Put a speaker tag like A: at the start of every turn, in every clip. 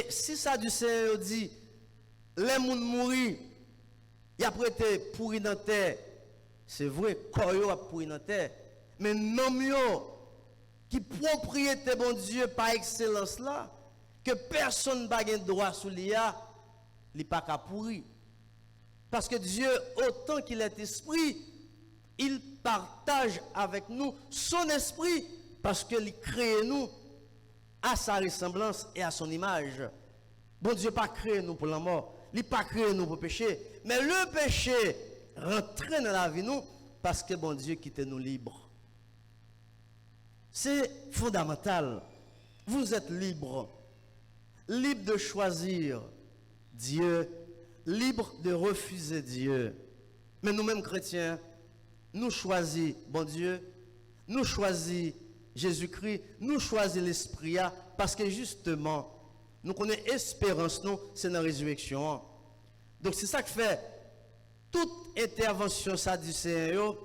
A: Et si ça du Seigneur dit, les gens mourir, il a prêté pourri dans terre, c'est vrai, corps a pourri dans terre, mais non mieux, qui propriété bon Dieu par excellence là, que personne n'a pas droit sous l'IA, il n'est pas qu'à pourrir. Parce que Dieu, autant qu'il est esprit, il partage avec nous son esprit, parce qu'il crée nous à sa ressemblance et à son image. Bon Dieu n'a pas créé nous pour la mort, il n'a pas créé nous pour le péché, mais le péché rentre dans la vie nous, parce que bon Dieu quitte nous libres. C'est fondamental. Vous êtes libre. Libre de choisir Dieu. Libre de refuser Dieu. Mais nous-mêmes chrétiens, nous choisissons bon Dieu. Nous choisissons Jésus-Christ. Nous choisissons l'Esprit. Parce que justement, nous connaissons l'espérance, c'est dans la résurrection. Donc c'est ça que fait toute intervention ça du Seigneur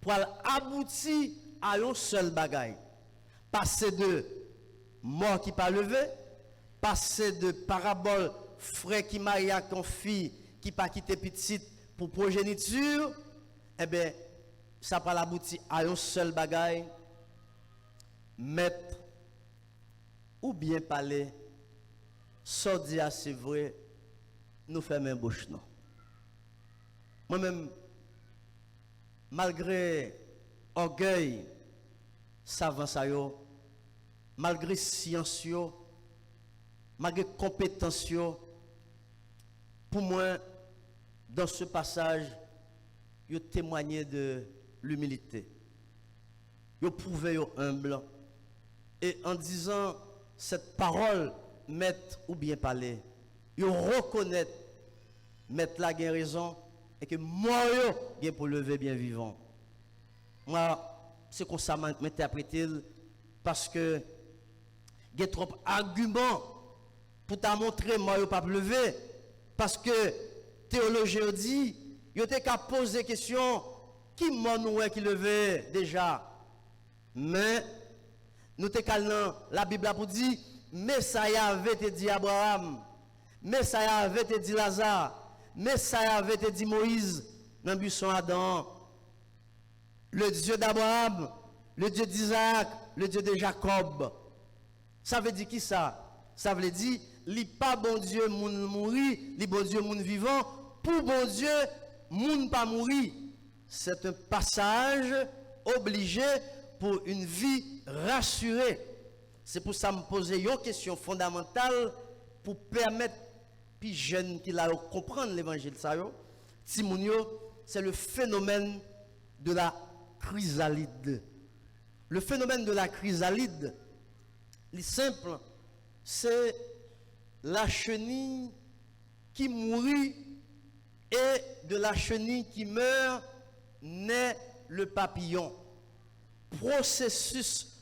A: pour aboutir à un seul bagaille. Passer de mort qui pas levé, passer de parabole frère qui marie à ton fille qui pas quitté petite pour progéniture, eh bien, ça va aboutir à un seul bagaille. Mettre ou bien parler, sans dire c'est vrai, nous fermons un bouche non. Moi-même, malgré orgueil, savant ça yo, malgré science yo, malgré compétence yo, pour moi, dans ce passage, yo témoigné de l'humilité. Yo prouvé yo humble. Et en disant cette parole, mettre ou bien parler, yo reconnaître, mettre la gain raison, et que moi yo pour lever bien vivant. Moi, c'est comme ça m'interpréter parce que il y a trop d'arguments pour te montrer moi je pas lever parce que théologien dit il était qu'à poser question qui m'en qui levé déjà mais nous te calmons la Bible pour dire mais ça y avait te dit Abraham mais ça y avait te dit Lazare mais ça y avait te dit Moïse dans le buisson Adam. Le Dieu d'Abraham, le Dieu d'Isaac, le Dieu de Jacob. Ça veut dire qui ça? Ça veut dire, li pas bon Dieu moun mourir, li bon Dieu moun vivant, pour bon Dieu moun pas mourir. C'est un passage obligé pour une vie rassurée. C'est pour ça que je me pose une question fondamentale pour permettre aux jeunes qui la comprendre l'évangile. C'est le phénomène de la chrysalide. Le phénomène de la chrysalide, le simple, c'est la chenille qui mourit et de la chenille qui meurt naît le papillon. Processus,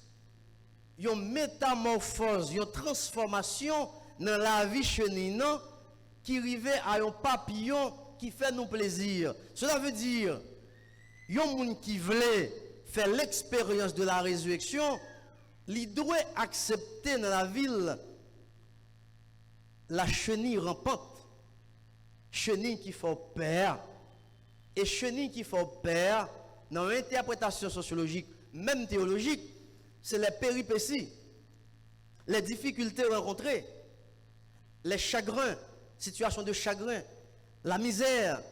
A: une métamorphose, une transformation dans la vie chenille qui arrive à un papillon qui fait nous plaisir. Cela veut dire il y a des gens qui veulent faire l'expérience de la résurrection, ils doivent accepter dans la ville la chenille rampante. Chenille qui fait peur. Et chenille qui fait peur, dans l'interprétation sociologique, même théologique, c'est les péripéties, les difficultés rencontrées, les chagrins, situations de chagrin, la misère,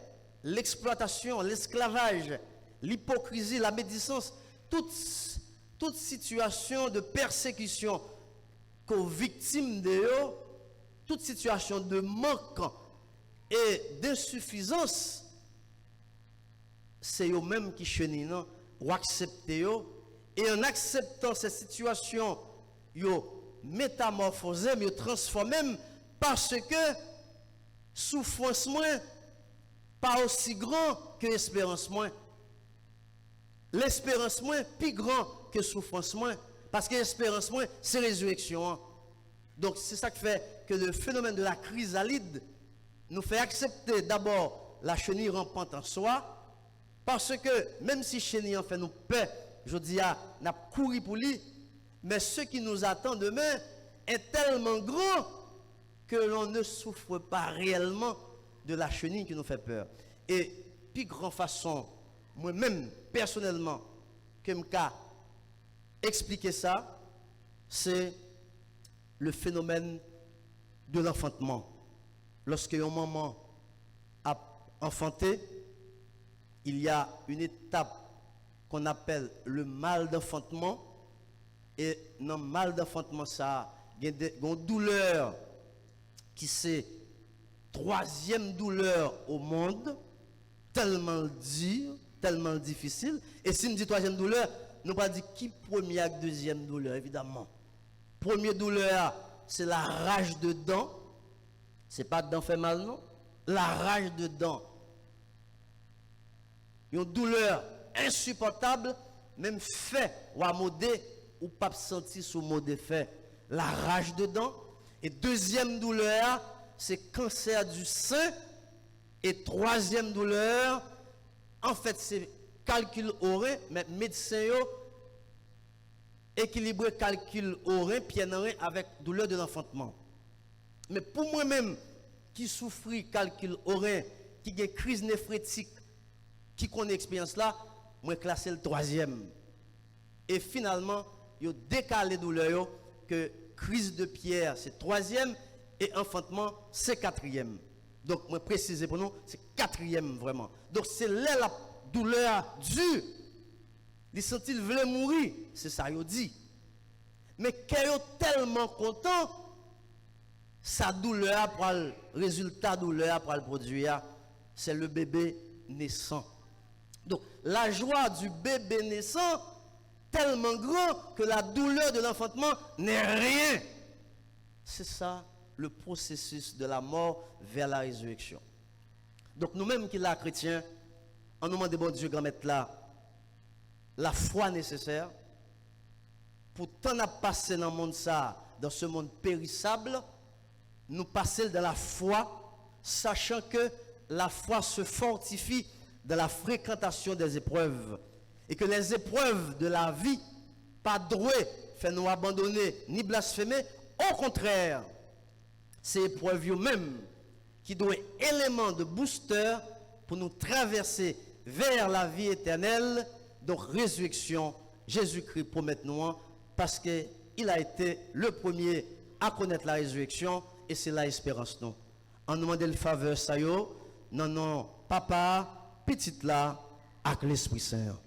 A: l'exploitation, l'esclavage, l'hypocrisie, la médisance, toute situation de persécution qu'aux victimes de eux, toute situation de manque et d'insuffisance, c'est eux-mêmes qui chenillent ou acceptent eux. Et en acceptant ces situations, ils métamorphosent, ils transforment parce que souffrance moins, pas aussi grand que espérance moins. L'espérance moins plus grand que souffrance moins. Parce que l'espérance moins, c'est résurrection. Donc c'est ça qui fait que le phénomène de la chrysalide nous fait accepter d'abord la chenille rampante en soi. Parce que même si chenille en fait nous paix, je dis à n'a couru pour lui, mais ce qui nous attend demain est tellement grand que l'on ne souffre pas réellement de la chenille qui nous fait peur. Et puis grande façon, moi-même, personnellement, que je expliquer ça, c'est le phénomène de l'enfantement. Lorsque un maman a enfanté, il y a une étape qu'on appelle le mal d'enfantement. Et dans le mal d'enfantement, ça, il y a une douleur qui c'est troisième douleur au monde, tellement dur, tellement difficile. Et si on dit troisième douleur, nous ne pas dire qui première et deuxième douleur, évidemment. Première douleur, c'est la rage de dents. Ce n'est pas dents fait mal, non? La rage de dents. Une douleur insupportable, même fait ou à modé, ou pas senti sous modé fait. La rage de dents. Et deuxième douleur, c'est cancer du sein. Et troisième douleur, en fait, c'est calcul orein, mais médecin équilibré calcul orein, pied avec douleur de l'enfantement. Mais pour moi-même, qui souffre calcul orein, qui a une crise néphrétique, qui connaît l'expérience là, moi classé le troisième. Et finalement, il a décalé douleur que crise de pierre, c'est troisième, et enfantement, c'est quatrième. Donc, moi préciser pour nous, c'est quatrième vraiment. Donc, c'est là la douleur dure. Il sentit qu'il voulait mourir, c'est ça qu'il dit. Mais qu'il est tellement content, sa douleur, pour le résultat douleur pour le produire, c'est le bébé naissant. Donc, la joie du bébé naissant, tellement grand que la douleur de l'enfantement n'est rien. C'est ça le processus de la mort vers la résurrection. Donc nous-mêmes qui sommes chrétiens, on nous demande bon Dieu grand mettre là la foi nécessaire pour tant à passer dans le monde ça, dans ce monde périssable, nous passer dans la foi, sachant que la foi se fortifie dans la fréquentation des épreuves et que les épreuves de la vie pas doué fait nous abandonner ni blasphémer, au contraire, c'est épreuves eux-mêmes qui doivent être éléments de booster pour nous traverser vers la vie éternelle. Donc résurrection, Jésus-Christ promet nous parce qu'il a été le premier à connaître la résurrection et c'est la espérance nous. En nous demandant le faveur ça yo, non papa, petite là avec l'Esprit Saint.